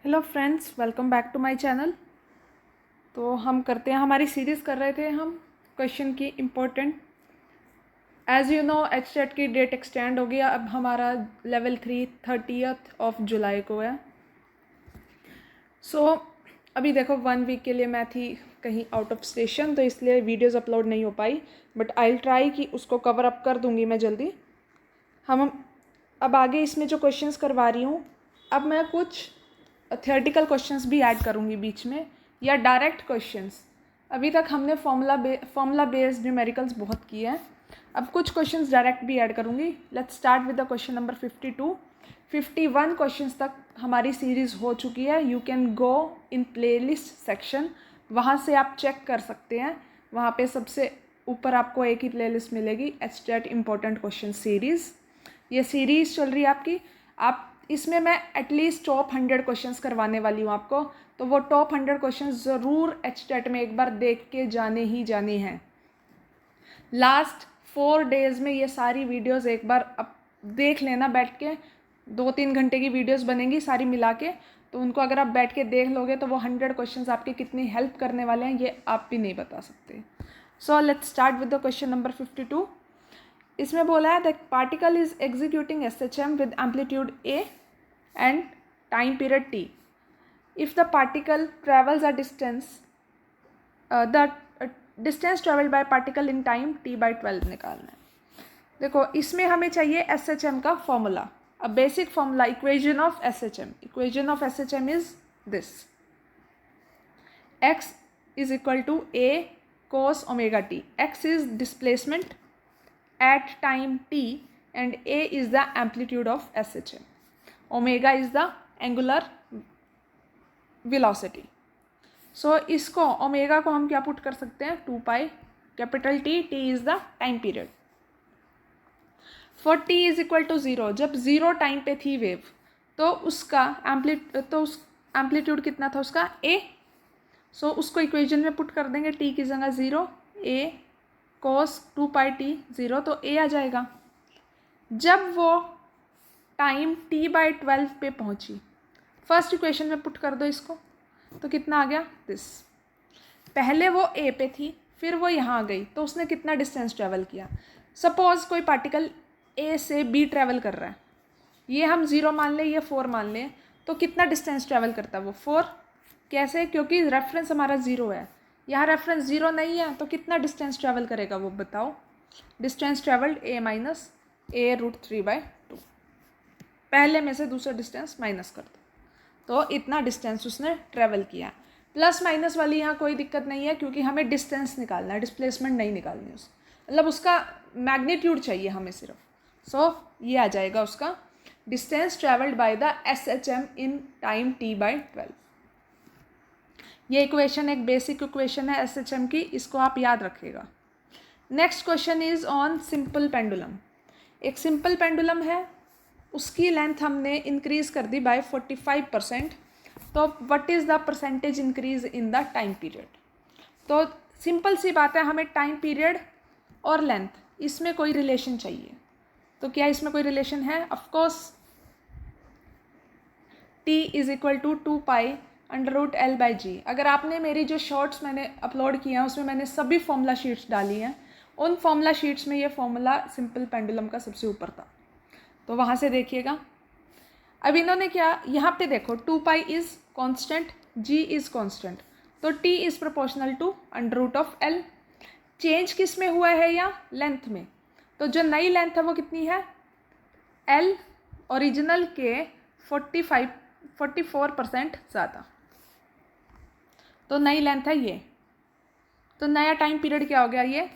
Hello friends, welcome back to my channel. तो हम करते हैं, हमारी सीरीज़ कर रहे थे हम क्वेश्चन की important. As you know HTET की डेट एक्सटेंड हो गया। अब हमारा लेवल 3 30 ऑफ जुलाई को है। अभी देखो 1 वीक के लिए मैं थी कहीं आउट ऑफ स्टेशन, तो इसलिए वीडियोज़ अपलोड नहीं हो पाई, बट आई ट्राई कि उसको कवर अप कर दूँगी मैं जल्दी। हम अब आगे इसमें जो क्वेश्चंस करवा रही हूँ, अब मैं कुछ थियोरेटिकल क्वेश्चंस भी ऐड करूँगी बीच में, या डायरेक्ट क्वेश्चंस। अभी तक हमने फॉर्मूला बेस्ड न्यूमेरिकल्स बहुत किए हैं। अब कुछ क्वेश्चंस डायरेक्ट भी ऐड करूँगी। Let's start with the question number 52। 51 questions तक हमारी सीरीज़ हो चुकी है। You can go in playlist section, वहाँ से आप चेक कर सकते हैं। वहाँ पे सबसे ऊपर आपको एक ही प्लेलिस्ट मिलेगी, एचटेट इम्पोर्टेंट क्वेश्चन सीरीज़। ये सीरीज़ चल रही है आपकी। आप इसमें मैं एटलीस्ट टॉप 100 क्वेश्चंस करवाने वाली हूँ आपको, तो वो टॉप 100 क्वेश्चंस ज़रूर एचटेट में एक बार देख के जाने ही जाने हैं। लास्ट 4 डेज़ में ये सारी वीडियोस एक बार अब देख लेना बैठ के। 2-3 घंटे की वीडियोस बनेंगी सारी मिला के, तो उनको अगर आप बैठ के देख लोगे तो वो 100 क्वेश्चंस आपके कितनी हेल्प करने वाले हैं ये आप भी नहीं बता सकते। So let's start with the question number 52। इसमें बोला है that particle is executing SHM with amplitude A and time period t. If the particle travels a distance, the distance traveled by particle in time t by 12 निकालना है। देखो इसमें हमें चाहिए SHM का formula. A basic formula, equation of SHM। Equation of SHM is this: x is equal to a cos omega t. x is displacement at time t and a is the amplitude of SHM. Omega is the angular velocity. सो इसको omega को हम क्या put कर सकते हैं, 2 pi capital T, T is the time period. For T is equal to 0, जब 0 time पे थी वेव, तो उसका एम्पलीट्यूड कितना था उसका, ए। सो उसको इक्वेशन में पुट कर देंगे, टी की जगह 0, ए कोस 2 पाई टी 0, तो ए आ जाएगा। जब वो टाइम t बाई 12 पे पहुंची, फर्स्ट इक्वेशन में पुट कर दो इसको, तो कितना आ गया दिस। पहले वो a पे थी, फिर वो यहाँ आ गई, तो उसने कितना डिस्टेंस ट्रैवल किया। सपोज कोई पार्टिकल a से b ट्रैवल कर रहा है, ये हम 0 मान लें, ये 4 मान लें, तो कितना डिस्टेंस ट्रैवल करता है वो 4। कैसे, क्योंकि रेफरेंस हमारा 0 है, यहाँ रेफरेंस 0 नहीं है, तो कितना डिस्टेंस ट्रैवल करेगा वो बताओ। Distance travelled a minus a√3/2। पहले में से दूसरा डिस्टेंस माइनस कर दो, तो इतना डिस्टेंस उसने ट्रैवल किया। प्लस माइनस वाली यहाँ कोई दिक्कत नहीं है, क्योंकि हमें डिस्टेंस निकालना है, डिस्प्लेसमेंट नहीं निकालनी उस, मतलब उसका मैग्नीट्यूड चाहिए हमें सिर्फ। सो ये आ जाएगा उसका distance travelled by the SHM in time t by 12। ये इक्वेशन एक बेसिक इक्वेशन है SHM की, इसको आप याद रखिएगा। Next question is on simple pendulum. एक सिंपल पेंडुलम है, उसकी लेंथ हमने इंक्रीज़ कर दी बाय 45%। तो what is the percentage increase in the time period. तो सिंपल सी बात है, हमें टाइम पीरियड और लेंथ इसमें कोई रिलेशन चाहिए। तो क्या इसमें कोई रिलेशन है, of course t is equal to 2 pi √L/g। अगर आपने मेरी जो शॉर्ट्स मैंने अपलोड किए हैं उसमें मैंने सभी फॉर्मूला शीट्स डाली हैं, उन फॉर्मूला शीट्स में ये फॉर्मूला सिंपल पेंडुलम का सबसे ऊपर था, तो वहाँ से देखिएगा। अब इन्होंने क्या, यहाँ पे देखो 2 pi is constant, g is constant, तो t is proportional to √L। Change किस में हुआ है, या लेंथ में। तो जो नई लेंथ है वो कितनी है, L ओरिजिनल के 44% ज़्यादा, तो नई लेंथ है ये। तो नया टाइम पीरियड क्या हो गया, ये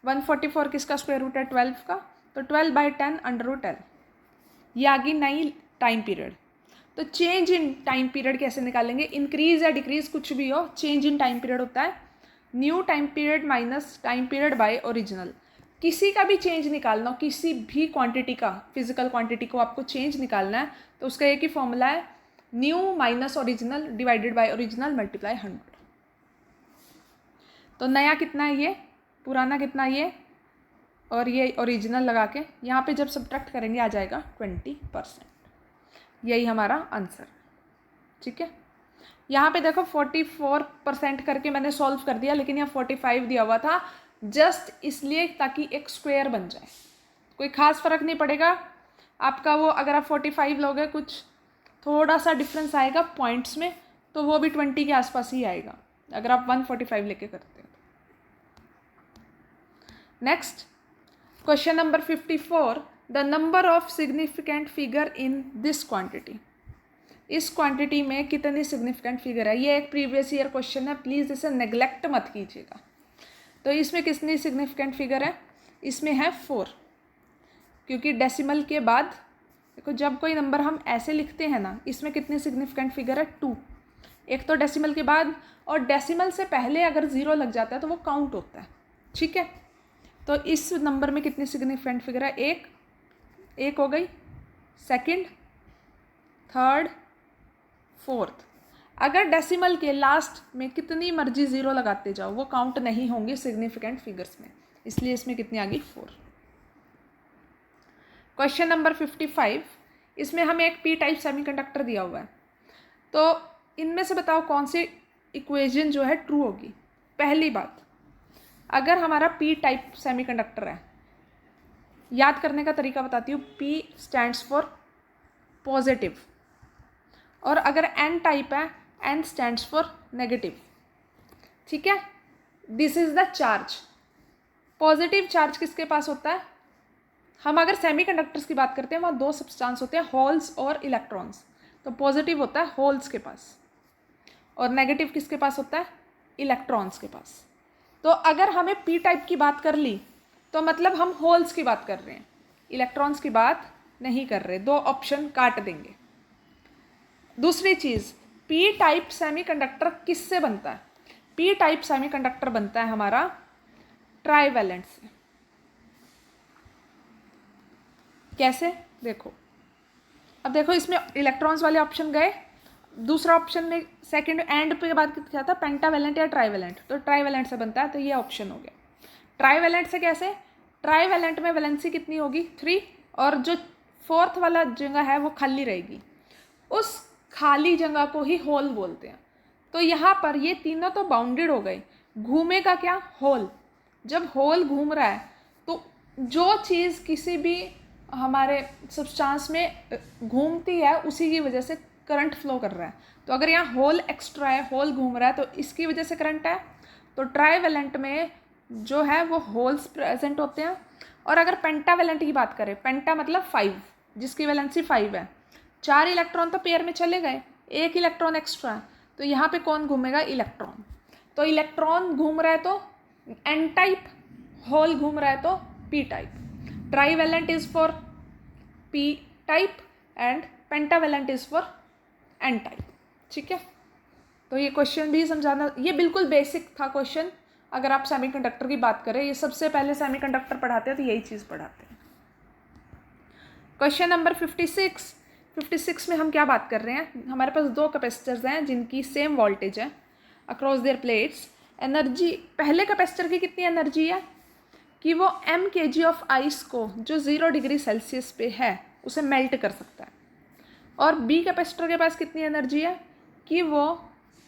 144 किसका स्क्वायर रूट है, 12 का, तो 12/10 √L, ये आ गई नई टाइम पीरियड। तो चेंज इन टाइम पीरियड कैसे निकालेंगे, इंक्रीज या डिक्रीज कुछ भी हो, चेंज इन टाइम पीरियड होता है new time period minus time period by original. किसी का भी चेंज निकालना हो, किसी भी क्वांटिटी का, फिजिकल क्वांटिटी को आपको चेंज निकालना है, तो उसका एक ही फॉर्मूला है, new minus original divided by original multiply 100। तो नया कितना है ये, पुराना कितना ये, और ये ओरिजिनल लगा के यहाँ पे जब सब्ट्रैक्ट करेंगे आ जाएगा 20%। यही हमारा आंसर। ठीक है, यहाँ पे देखो 44% करके मैंने सॉल्व कर दिया, लेकिन यहाँ 45 दिया हुआ था जस्ट इसलिए ताकि एक स्क्वायर बन जाए। कोई खास फ़र्क नहीं पड़ेगा आपका वो, अगर आप 45 लोगे कुछ थोड़ा सा डिफरेंस आएगा पॉइंट्स में, तो वो भी 20 के आसपास ही आएगा अगर आप 145 लेके करते हो। Next question number 54, the number of significant figure in this quantity. इस क्वांटिटी में कितनी सिग्निफिकेंट फिगर है, ये एक प्रीवियस ईयर क्वेश्चन है, प्लीज़ इसे नेग्लेक्ट मत कीजिएगा। तो इसमें कितनी सिग्निफिकेंट फिगर है, इसमें है 4, क्योंकि डेसिमल के बाद देखो जब कोई नंबर हम ऐसे लिखते हैं ना, इसमें कितनी सिग्निफिकेंट फिगर है 2, एक तो डेसिमल के बाद, और डेसिमल से पहले अगर 0 लग जाता है तो वो काउंट होता है। ठीक है, तो इस नंबर में कितनी सिग्निफिकेंट फिगर है, एक हो गई, सेकंड, थर्ड, फोर्थ। अगर डेसिमल के लास्ट में कितनी मर्जी 0 लगाते जाओ वो काउंट नहीं होंगे सिग्निफिकेंट फिगर्स में, इसलिए इसमें कितनी आ गई 4। क्वेश्चन नंबर 55, इसमें हमें एक पी टाइप सेमीकंडक्टर दिया हुआ है, तो इनमें से बताओ कौन सी इक्वेशन जो है ट्रू होगी। पहली बात, अगर हमारा पी टाइप सेमीकंडक्टर है, याद करने का तरीका बताती हूँ, पी स्टैंड्स फॉर पॉजिटिव, और अगर एन टाइप है एन स्टैंड्स फॉर नेगेटिव। ठीक है, this is the charge. Positive charge किसके पास होता है, हम अगर सेमीकंडक्टर्स की बात करते हैं वहाँ 2 सब्सटेंस होते हैं, होल्स और इलेक्ट्रॉन्स। तो पॉजिटिव होता है होल्स के पास, और नेगेटिव किसके पास होता है, इलेक्ट्रॉन्स के पास। तो अगर हमें पी टाइप की बात कर ली तो मतलब हम होल्स की बात कर रहे हैं, इलेक्ट्रॉन्स की बात नहीं कर रहे, 2 ऑप्शन काट देंगे। दूसरी चीज़, पी टाइप सेमीकंडक्टर किससे बनता है, पी टाइप सेमीकंडक्टर बनता है हमारा ट्राइवैलेंट से। कैसे, देखो, अब देखो इसमें इलेक्ट्रॉन्स वाले ऑप्शन गए, दूसरा ऑप्शन में सेकंड एंड पे बात क्या था, पेंटावैलेंट या ट्राइवैलेंट, तो ट्राइवैलेंट से बनता है, तो ये ऑप्शन हो गया। ट्राइवैलेंट से कैसे, ट्राइवैलेंट में वैलेंसी कितनी होगी 3, और जो फोर्थ वाला जगह है वो खाली रहेगी, उस खाली जगह को ही होल बोलते हैं। तो यहाँ पर ये तीनों तो बाउंडेड हो गए, घूमेगा क्या, होल। जब होल घूम रहा है तो जो चीज़ किसी भी हमारे सब्सटेंस में घूमती है उसी की वजह से करंट फ्लो कर रहा है। तो अगर यहाँ होल एक्स्ट्रा है, होल घूम रहा है, तो इसकी वजह से करंट है। तो ट्राइवैलेंट में जो है वो होल्स प्रेजेंट होते हैं। और अगर पेंटावैलेंट की बात करें, पेंटा मतलब 5, जिसकी वैलेंसी 5 है, 4 इलेक्ट्रॉन तो पेयर में चले गए, 1 इलेक्ट्रॉन एक्स्ट्रा है, तो यहाँ पे कौन घूमेगा, इलेक्ट्रॉन। तो इलेक्ट्रॉन घूम रहा है तो एन टाइप, होल घूम रहा है तो P type. Trivalent is for P type and pentavalent is for N type. ठीक है, तो ये क्वेश्चन भी समझाना, ये बिल्कुल बेसिक था क्वेश्चन। अगर आप सेमीकंडक्टर की बात करें, ये सबसे पहले सेमीकंडक्टर पढ़ाते हैं तो यही चीज़ पढ़ाते हैं। क्वेश्चन नंबर 56 में हम क्या बात कर रहे हैं, हमारे पास 2 कैपेसिटर्स हैं जिनकी सेम वोल्टेज है अक्रॉस देयर प्लेट्स। एनर्जी, पहले कैपेसिटर की कितनी एनर्जी है कि वो m kg ऑफ आइस को जो 0 डिग्री सेल्सियस पे है उसे मेल्ट कर सकता है, और बी कैपेसिटर के पास कितनी एनर्जी है कि वो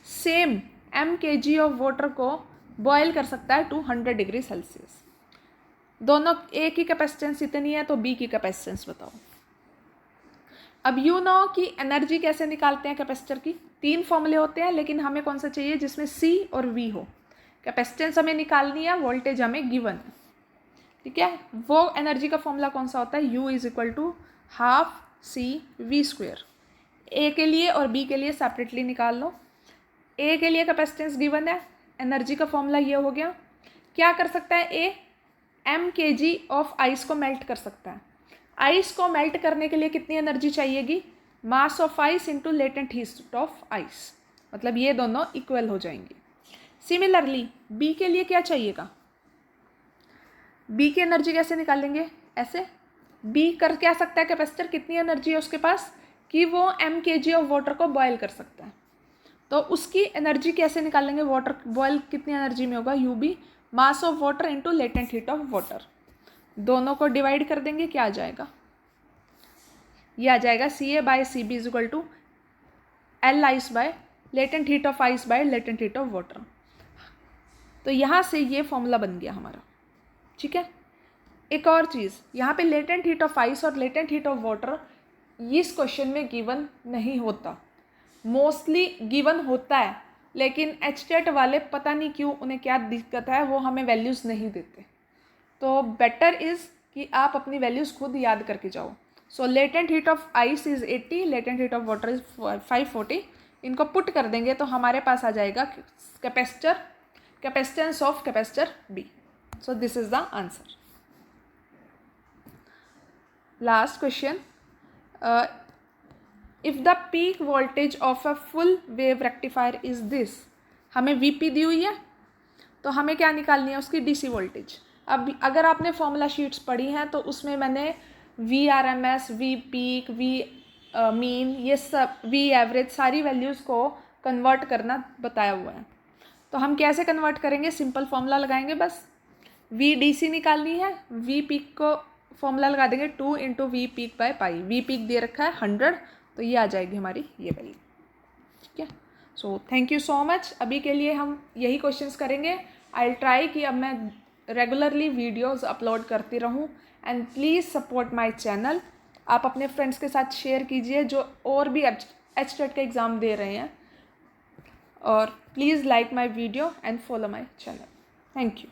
same m kg of water को बॉयल कर सकता है 200 डिग्री सेल्सियस। दोनों ए की कैपेसिटेंस इतनी है, तो बी की कैपेसिटेंस बताओ। अब यू नो कि एनर्जी कैसे निकालते हैं कैपेसिटर की, 3 फॉर्मूले होते हैं, लेकिन हमें कौन सा चाहिए जिसमें सी और वी हो। कैपेसिटेंस हमें निकालनी है, वोल्टेज हमें गिवन है। ठीक है, वो एनर्जी का फॉर्मूला कौन सा होता है, U = हाफ CV²। ए के लिए और बी के लिए सेपरेटली निकाल लो। ए के लिए कैपेसिटेंस गिवन है, एनर्जी का फॉर्मूला ये हो गया। क्या कर सकता है ए, m kg ऑफ आइस को मेल्ट कर सकता है। आइस को मेल्ट करने के लिए कितनी एनर्जी चाहिएगी, mass of ice into latent heat of ice, मतलब ये दोनों इक्वल हो जाएंगे। सिमिलरली बी के लिए क्या चाहिएगा, बी की एनर्जी कैसे निकालेंगे, ऐसे। बी कर क्या सकता है कैपेसिटर, कितनी एनर्जी है उसके पास कि वो m kg ऑफ वाटर को बॉयल कर सकता है। तो उसकी एनर्जी कैसे निकालेंगे, वाटर बॉयल कितनी एनर्जी में होगा, UB, mass of water into latent heat of water. दोनों को डिवाइड कर देंगे, क्या आ जाएगा, ये आ जाएगा CA/CB = L ice by latent heat of ice by latent heat of water. तो यहाँ से ये फॉर्मूला बन गया हमारा, ठीक है। एक और चीज़, यहाँ पे लेटेंट हीट ऑफ आइस और लेटेंट हीट ऑफ वाटर इस क्वेश्चन में गिवन नहीं होता, मोस्टली गिवन होता है, लेकिन एचटेट वाले पता नहीं क्यों उन्हें क्या दिक्कत है, वो हमें वैल्यूज़ नहीं देते। तो बेटर इज़ कि आप अपनी वैल्यूज़ खुद याद करके जाओ। So latent heat of ice is 80, latent heat of water is 540। इनको पुट कर देंगे तो हमारे पास आ जाएगा capacitance of capacitor B. So this is the answer. Last question, if the peak voltage of a full wave rectifier is this. हमें VP दी हुई है, तो हमें क्या निकालनी है, उसकी डीसी वोल्टेज। अब अगर आपने फॉर्मूला शीट्स पढ़ी हैं तो उसमें मैंने V R M S, V peak, V mean, ये सब, वी एवरेज, सारी वैल्यूज़ को कन्वर्ट करना बताया हुआ है। तो हम कैसे कन्वर्ट करेंगे, सिंपल फॉर्मूला लगाएंगे बस। वी डी सी निकालनी है, वी पीक को फॉर्मूला लगा देंगे 2 into V peak by pi. V peak दे रखा है 100, तो ये आ जाएगी हमारी ये वैल्यू, ठीक है। So thank you so much. अभी के लिए हम यही क्वेश्चंस करेंगे। आई विल ट्राई कि अब मैं रेगुलरली वीडियोस अपलोड करती रहूं, and please support my channel. आप अपने फ्रेंड्स के साथ शेयर कीजिए जो और भी एचटेट का एग्ज़ाम दे रहे हैं, और please like my video and follow my channel. Thank you.